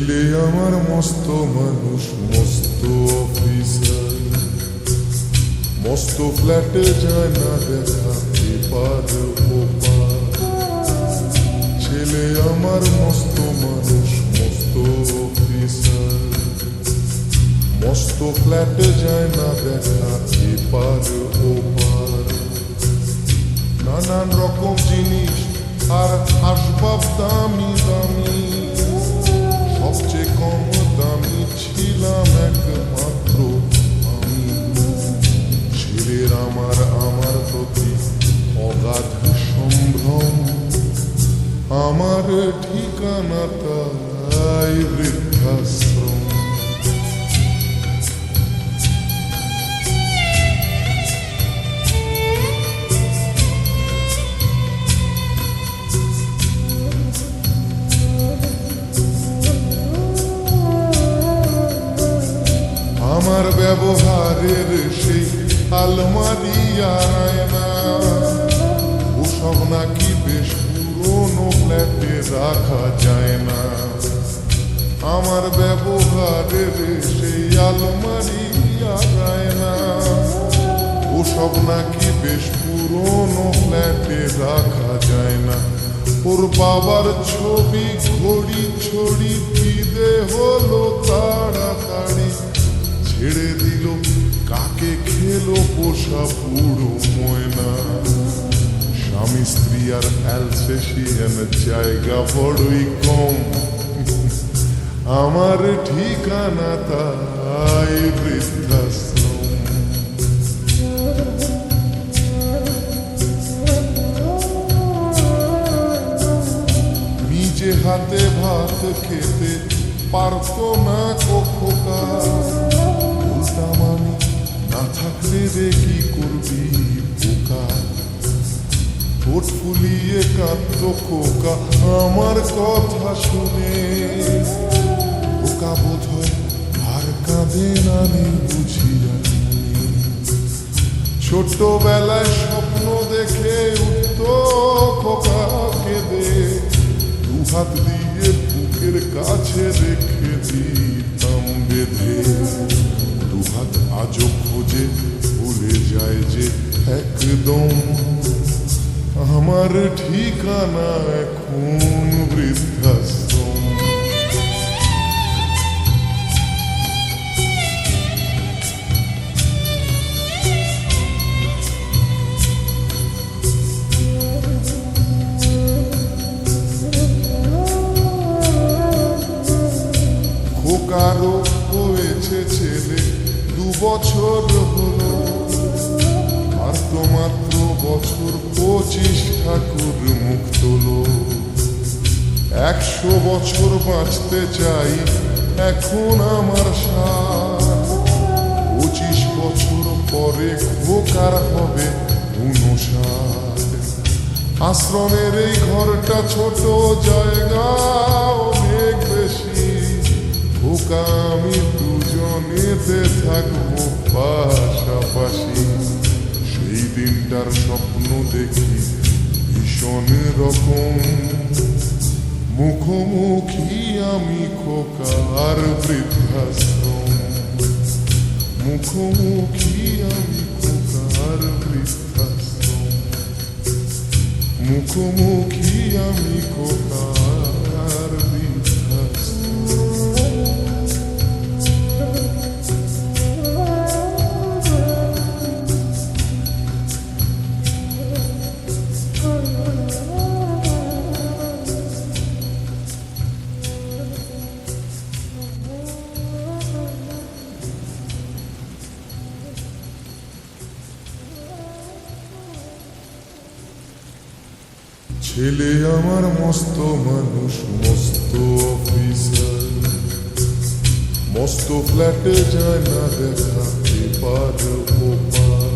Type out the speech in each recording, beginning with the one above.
ছেলে আমার মস্ত মানুষ, মস্ত অফিসার, মস্ত ফ্ল্যাটে যায় না দেখা এপার ওপার। ছেলে আমার মস্ত মানুষ, মস্ত অফিসার, মস্ত ফ্ল্যাটে যায় না দেখা এপার ওপার। নানান রকম জিনিস আর আসবাব দামি দামি, সবচেয়ে কম দামি ছিলাম একমাত্র আমি। ছেলের আমার প্রতি অগাধ সম্ভ্রম, আমার ঠিকানা তাই বৃদ্ধাশ্রম। আমার ব্যবহারের সেই আলমারি আয়না, ওসব নাকি বেশ পুরনো ফ্ল্যাটে রাখা যায় না। আমার ব্যবহারের সেই আলমারি আয়না, ওসব নাকি বেশ পুরনো ফ্ল্যাটে রাখা যায় না। ওর বাবার ছবি ঘড়ি ছড়ি বিদে হলো তাড়াতাড়ি, ছেড়ে দিল কাকে খেলো পোষা পুরো ময়না। স্বামী স্ত্রী আর অ্যালসেশিয়ান জায়গা বড়ই কম, আমার ঠিকানা তাই বৃদ্ধাশ্রম। নিজে হাতে ভাত খেতে পারতো না খোকা, বলতাম আমি না থাকলে রে কি করবি বোকা। ঠোঁট ফুলিয়ে কাঁদতো খোকা আমার কথা শুনে, খোকা বোধ হয় আর কাঁদে না বুঝিয়া। ছোটবেলায় স্বপ্ন দেখে উঠতো খোকা কেঁদে, দুহাত দিয়ে বুকের কাছে রেখে দিতাম বেঁধে। দুহাত আজও খোঁজে ভুলে যায় যে একদম, আমার ঠিকানা এখন বৃদ্ধাশ্রম। খোকারও হয়েছে ছেলে 2 বছর হলো, আর তো মাত্র বছর 25 ঠাকুর মুখ তোলো। 100 বছর বাঁচতে চাই এখন আমার সাথ, 25 বছর পরে খোকার হবে 59। আশ্রমের এই ঘরটা ছোট, জায়গা অনেক বেশি, খোকা আমি দুজনেতে থাকবো পাশাপাশি। সেই দিনটার স্বপ্ন দেখি ভীষণ রকম, মুখোমুখি আমি খোকার বৃদ্ধাশ্রম। মুখোমুখি আমি খোকার বৃদ্ধাশ্রম, মুখোমুখি আমি খোকার বৃদ্ধাশ্রম। ছেলে আমার মস্ত মানুষ, মস্ত অফিসার, মস্ত ফ্ল্যাটে যায় না দেখা এপার ওপার।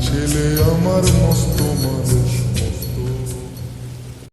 ছেলে আমার মস্ত